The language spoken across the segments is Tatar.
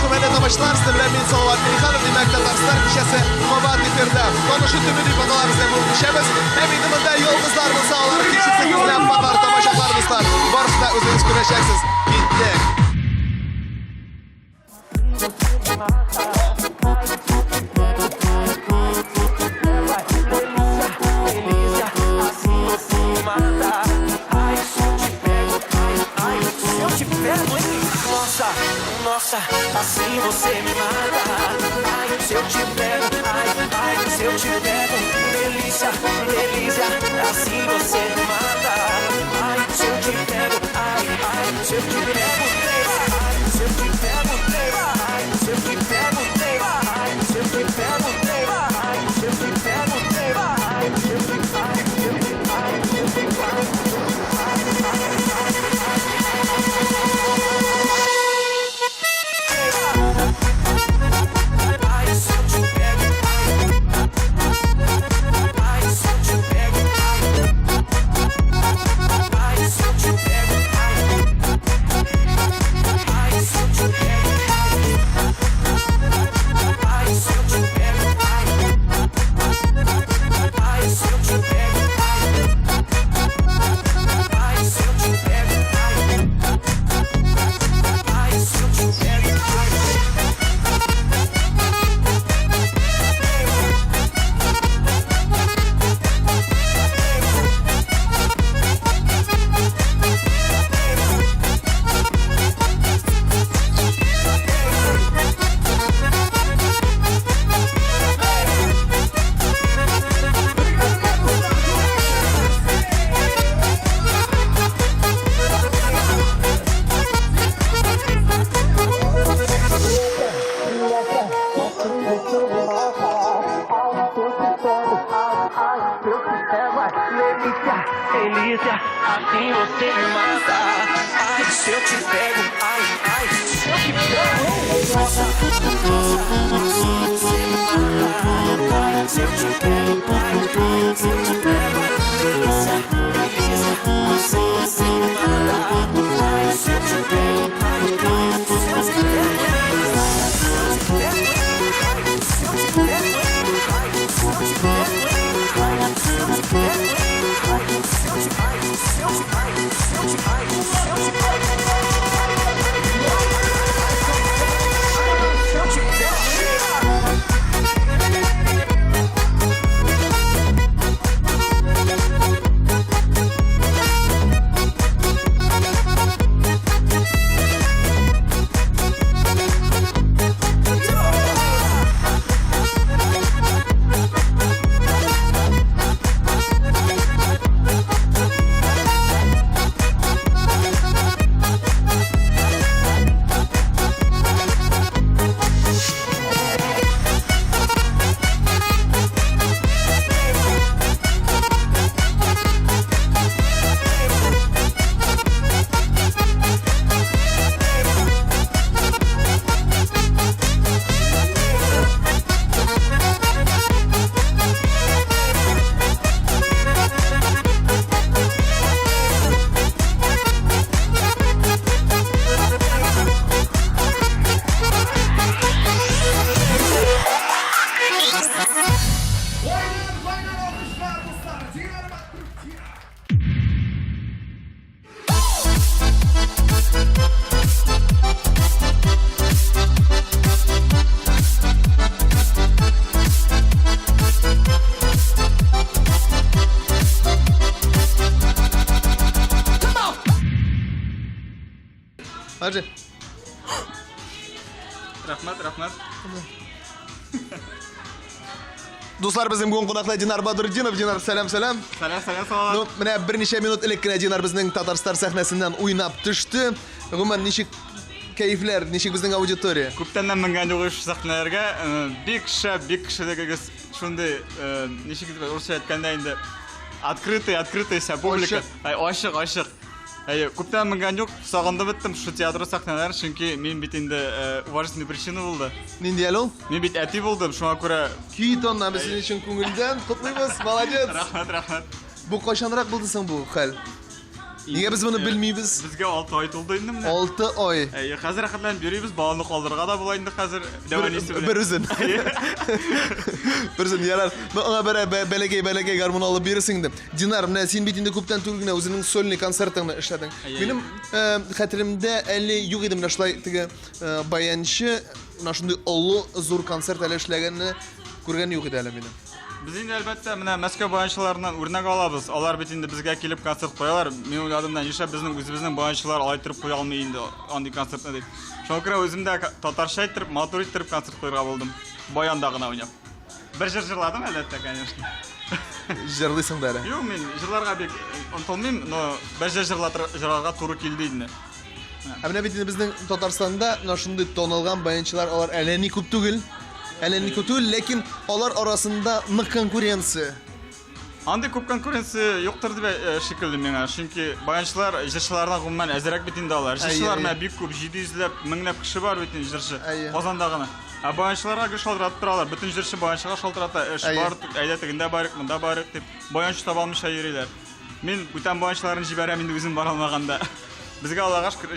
hurmatli tomoshabinlar, sizlar bilan men Salovat Mexanov, demak Tatariston kishasi Qobat efirda. Tomosha tumudiy bolalarimizni bo'lishamiz. Hamida bunda yo'ldizlarimiz sog'lari kechirsangiz bilan qator tomoshabinlarimizlar. Borsida o'zingiz ko'rashaksiz. Ketdik. Nossa, assim você me mata. Ai, se eu te pego, ai, se eu te pego. Delícia, delícia, assim você me mata. Ai, se eu te pego, ai, se eu te pego, ai, se eu te pego, ai, se eu te pego, ai, se eu te pego, ai, se eu te pego, ai, se eu te delícia, assim você me mata. Ai, se eu te pego, ai, se eu te pego. Nossa, você me mata. Ai, se eu te pego, ai, se eu te pego. Delícia, delícia, assim você me mata. Ai, se eu te pego, ai, se eu te pego. Se eu te pego, ai, se eu te pego. Hadi. Rahmat. Do'stlar, bizim bugun qonaqda Dinar Badruddinov. Dinar, salom. Salam. Mana bir necha minut ilgari Dinar bizning Tatariston sahnasidan o'ynab tushdi. Umuman nechik kayflar, nechik bizning auditoriya? Ko'pdan menga o'qish sahnalarga bek kishi shunday nechik deb o'rsa aytganda endi открытый esa publika. Ay oshiq. Ko'pdan menga yo'q, sog'indim bitdim shu teatr sahnalari, chunki men bit endi уважительный причина bo'ldi. Nindi alo? Men bit ati bo'ldim, shunga ko'ra Kiytonni sizning uchun ko'ngildan qutlaymiz. Молодец. Rahmat. Bu qachonroq bo'ldi sen bu hal? Niye biz bunu bilmeyiz? Bizge 6 ay toldu indi mine. 6 ay. Hazır akıtlan beribez, balını kaldırga da bulayındı hazır devanisi bilen. Bir üzün. Bir üzün yarar. Ben ona belegey garmon alıp birisin de. Dinar, mine sen bitinde kuptan turguna özünün solni konsertini işledin. Benim xatirimde 50 yok edim naşlay tige bayançı naşındı ollu zor konsert ele işlegenini көрген yok edi benim. Biz indi elbette mine Moskva bayançılarından örnek alabız. Alar bitinde bizge kelip konsert koyalar. Men oyladımdan yaşa bizning özümüzün bayançılar aytırıp koya almayındı andi konsertine deyip. Şokra özümde tatarша aytırıp, motor aytırıp konsert koyga buldum. Bayandagına oynap. Bir jırladım elbette, конечно. Jırlısın da hele. Yok men jırlarga bek untulmayım, no bir jırlarga turu keldi indi. Amına bitinde bizning Tatarstanda naşındı tonalgan bayançılar alar eleni kup tugul. Eleni kup tugul, lekin alar arasında nık konkurensi. Andi ko'p konkurensiya yo'qdir deb shekilli menga. Chunki bayanchilar jirchilardan umuman azroq bitinda ular. Jirchilar men bek ko'p 700 lab, minglab kishi bor bitin jirchi. Qozondagina. Bayanchilarga go'sh oldirib turalar. Butun jirchi bayanchiga sholdiratta ish bor, aydatigida bor, bunda bor deb bayanchi topa olmay yuriylar. Men butan bayanchilarni jibaram endi o'zim bora olmaganda. Bizga Allohga shukr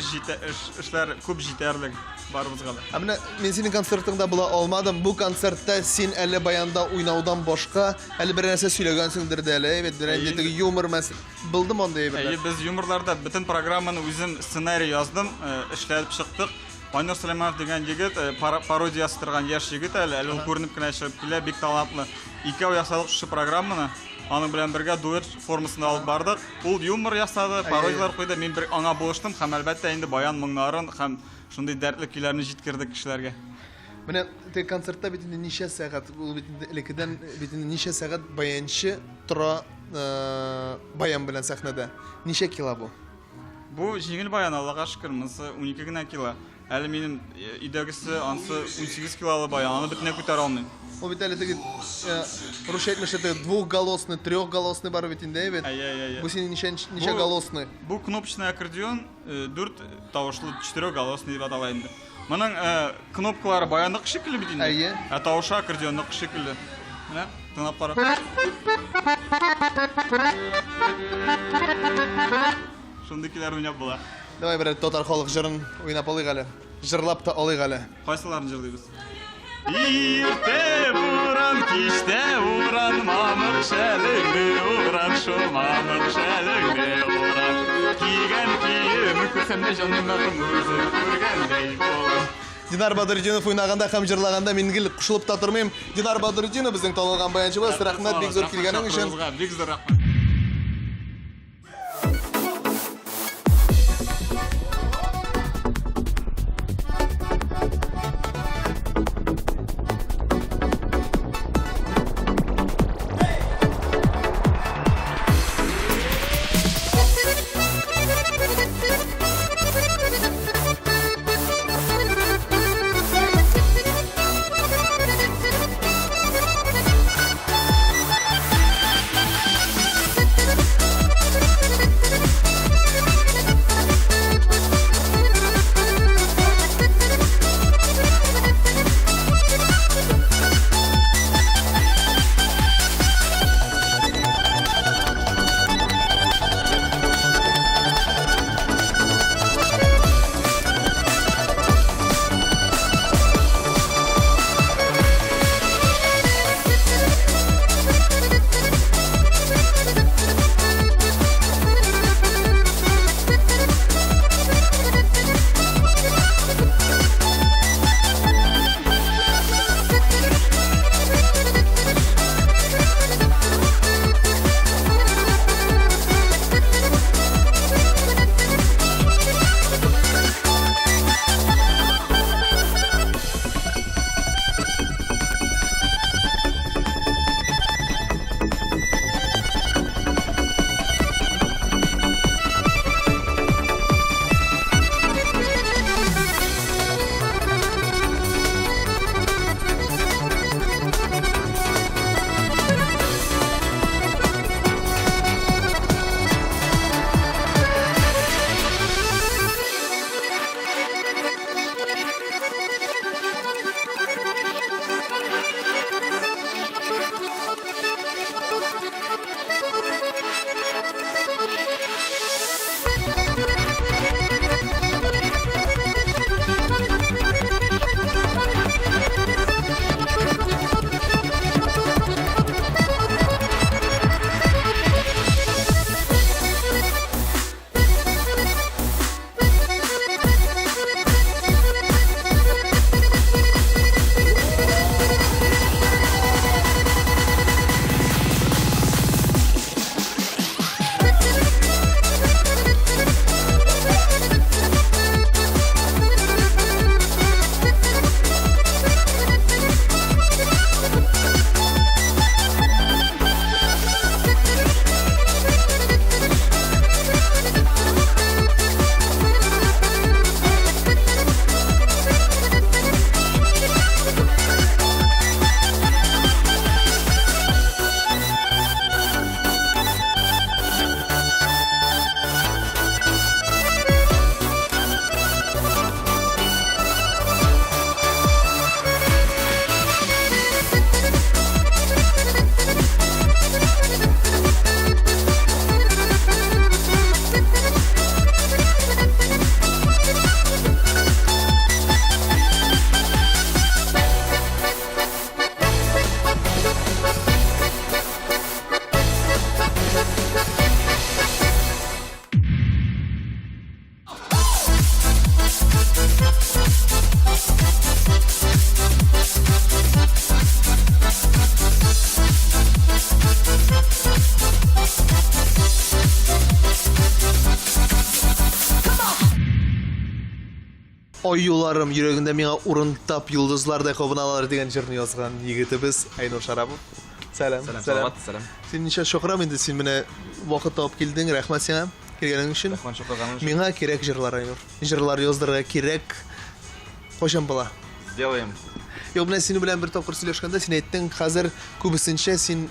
ishlar ko'p yetarli bor bizga. Amına men senin konsertinde bula olmadım. Bu konsertte sen elle bayanda oynaudan başka elle bir narsa söylegensindir de hele. Evet, direndetigi yumor mes bildim onda bir. Biz yumorlarda bütün programmani o'zim ssenariy yozdim, ishlatib chiqdik. Aynur Süleymanov degan yigit parodiya yastirgan yosh yigit hali ko'rinib kina ishlab kelib, bek talantli. Ikkov yasadik shu programmani. Onun bilan birga duet formasında olib bardik. Ul yumor yasadi, parodiyalar qo'ydi. Men bir anga bo'lishdim, ham albatta endi bayon minglarin ham shunday dardli kuylarni yetkirdik kishilarga. Mana tek konsertda bitinde necha saat, bu bitinde ilkidan bitinde necha saat bayanchi tura bayan bilan sahnada. Necha kilo bu? Bu yengil bayan Allohga shukr, minsi 12 kilo. Hali mening idagisi ansi 18 kilolu bayan, onu bitine ko'tara olmayman. O bitalitigi Rush aytmıştı, двухголосный, трехголосный бар bitinde, evet. Bu senin necha голосный? Bu knopочный аккордеон 4 тавышлы 4-голосный деп аталайынды. Мұның кнопкалары баяндық шекілі бітінде. Тауышы аккордеондық шекілі. Мына тыңдап қара. Шундыкилер ойнап була. Давай бір татар халық жырын ойнап алайық әлі. Жырлап та алайық әлі. Қайсыларын жырлайбыз? Ирте уран, киште уран, мамық шәліңді уран, шо мамық шәліңді уран. Киген киімі көрсемде жанымағым өзі көргендей болам. Динар Бадырдинов ойнағанда һәм жырлағанда мен гел құшылып та тұрмайым. Динар Бадырдинов біздің танылған баяншыбыз. Рахмет, бек зор келгенің үшін. Бек зор рахмет. Оюларым йөрәгендә миңа урын тап йолдызлардай кабыналар дигән җырны язган егетебез Айнур Шарапов. Сәлам. Сәлам. Син ничә шокрам инде син менә вакыт табып килдең. Рәхмәт сиңа килгәнең өчен. Миңа кирәк җырлар Айнур. Җырлар яздырырга кирәк. Кайчан була? Сделаем. Юк, менә синең белән бер тапкыр сөйләшкәндә син әйттең, хәзер күбесенчә син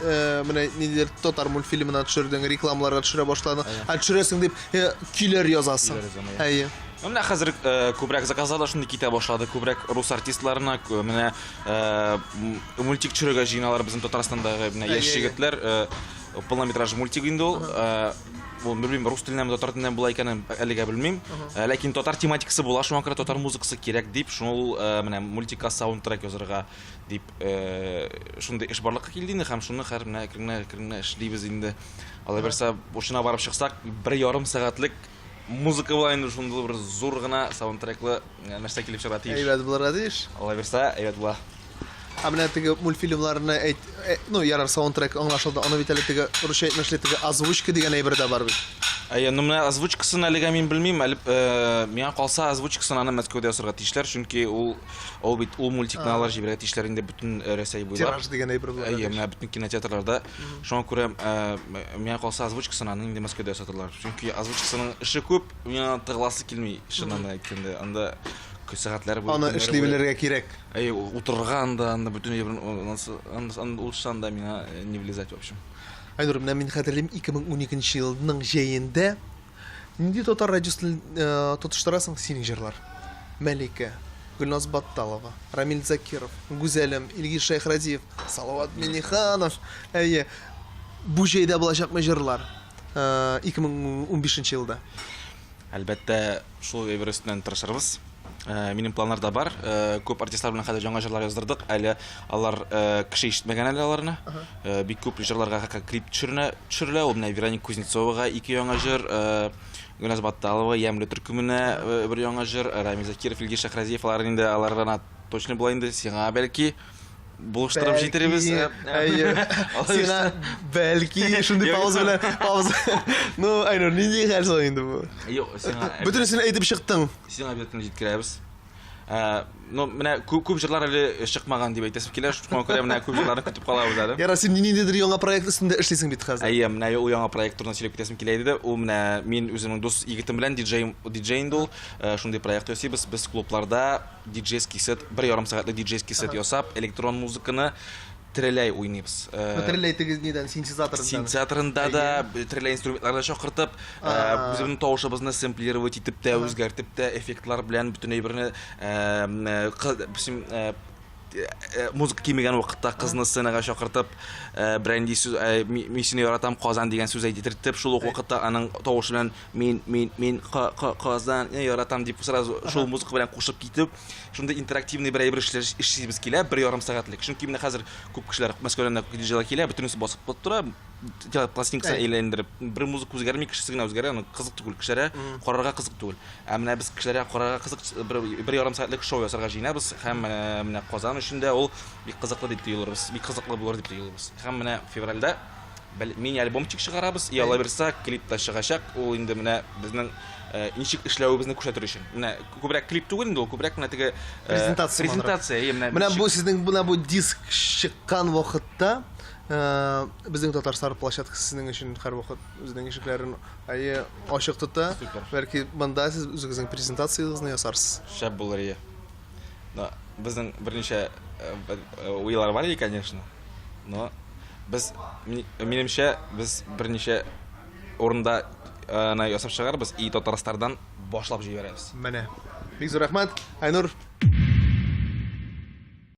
менә нидер татар мультфильмына төшердең, рекламаларга төшерә башладың. Төшерәсең дип көйләр язасың. Әйе. Менә хәзер күбрәк заказлар шундый китә башлады. Күбрәк рус артистларына менә мультик төшерергә җыеналар безнең Татарстандагы менә яшь җегетләр полнометраж мультик инде ул. Бу белмим рус теленәме татар теленәме була икәнен әлегә белмим. Ләкин татар тематикасы була, шуңа күрә татар музыкасы кирәк дип, шул менә мультикка саундтрек язарга дип шундый эш барлыкка килде инде һәм шуны һәр менә эшлибез инде. Алла берсә, ушына барып чыксак, 1,5 сәгатьлек музыка була инде шундый бер зур гына саундтреклы нәрсә килеп чыга тиеш. Әйбәт булырга тиеш. Алла берсә, әйбәт була. Менә теге мультфильмларны әйт, ну ярар саундтрек аңлашылды. Аны бит әле теге русча әйтмәшле теге озвучка дигән әйбер дә бар бит. Ну менә озвучкасын әлегә мин белмим, әле миңа калса озвучкасын аны Мәскәүдә ясарга тиешләр, чөнки ул бит ул мультикны алар җибәргә тиешләр инде бөтен Россия буйлап. Тираж дигән әйбер була. Менә бөтен кинотеатрларда. Шуңа күрә миңа калса озвучкасын аны инде Мәскәүдә ясатырлар. Чөнки озвучкасының эше күп, миңа тыгласы килми, шуннан әйткәндә. Анда сәгатьләр була. Аны эшли белергә кирәк. Утырырга анда бөтен ул шанда миңа не влезать в общем. Айнур, менә мин хәтерлим 2012 елның җәендә нинди татар радиосын тотыштырасың синең җырлар? Мәликә, Гөлназ Батталова, Рамил Закиров, Гүзәлем, Илгиз Шайхразиев, Салават Миниханов. Әйе. Бу җәйдә булачакмы җырлар? 2015 елда. Әлбәттә, шул эверестнән тырышырбыз. Минем планнарда бар. Күп артистлар белән хәзер яңа җырлар яздырдык. Әле алар кеше ишетмәгән әле аларны. Бик күп җырларга клип төшерелә. Ул менә Вероника Кузнецовага 2 яңа җыр, Гөлназ Батталова Ямле төркеменә бер яңа җыр, Рамил Закиров, Илгиз Шайхразиев алар инде аларга точно була инде сиңа бәлки булыштырып җитеребез. Әйе. Сиңа бәлки шундый пауза. Ну, Айнур, нинди хәл соң инде бу? Юк, сиңа Бөтенесен әйтеп чыктың. Сиңа бөтен җиткерәбез. Ну, менә күп җырлар әле чыкмаган дип әйтәсем килә, шуңа күрә менә күп җырларны көтеп калабыз әле. Яра син ниндидер яңа проект өстендә эшлисең бит хәзер. Әйе, менә ул яңа проект турында сөйләп китәсем килә иде. Ул менә мин үземнең дус егетем белән диджей инде ул. Шундый проект ясыйбыз. Без клубларда диджейский сет, 1,5 сәгатьлек диджейский сет ясап, электрон музыканы трелей уйныйбыз. Трелей тегез нидән синтезатордан. Синтезаторында да трелей инструментларда чакыртып, үзебезнең тавышыбызны сэмплировать итеп тә, үзгәртеп тә, эффектлар белән бөтен әйберне музыка кимегән вакытта кызны сценага чакыртып, бренди сүз, мин сине яратам Казан дигән сүз әйтеп, шул ук вакытта аның тавышы белән мин Казан яратам дип сразу шул музыка белән кушып китеп, шундый интерактивный бер әйбер эшләр килә, 1,5 сәгатьлек. Чөнки менә хәзер күп кешеләр Мәскәүдән диджейлар килә, бөтенесе басып тора, пластинкасын әйләндереп, бер музыка үзгәрми, кешесе генә үзгәрә, аны кызык түгел, кешеләргә карарга кызык түгел. Менә без кешеләргә карарга кызык 1,5 сәгатьлек шоу ясарга җыенабыз һәм менә Казан өчен ул бик кызыклы дип тоелырбыз, бик кызыклы булыр дип тоелырбыз. Һәм менә февральдә мини альбомчик чыгарабыз, и Алла берсә клип та чыгачак. Ул инде менә безнең ничек эшләвебезне күрсәтер өчен. Менә күбрәк клип түгел инде ул, күбрәк менә теге презентация. Менә бу диск чыккан вакытта безнең Татарстан площадкасы сезнең өчен һәрвакыт үзенең ишекләрен ачык тота. Бәлки монда сез үзегезнең презентациягызны ясарсыз. Шәп булыр ие. Но безнең берничә уйлар бар иде, конечно. Но без минемчә без берничә урында ясап чыгарбыз и Татарстандан башлап җибәрәбез. Менә. Бик зур рәхмәт. Айнур,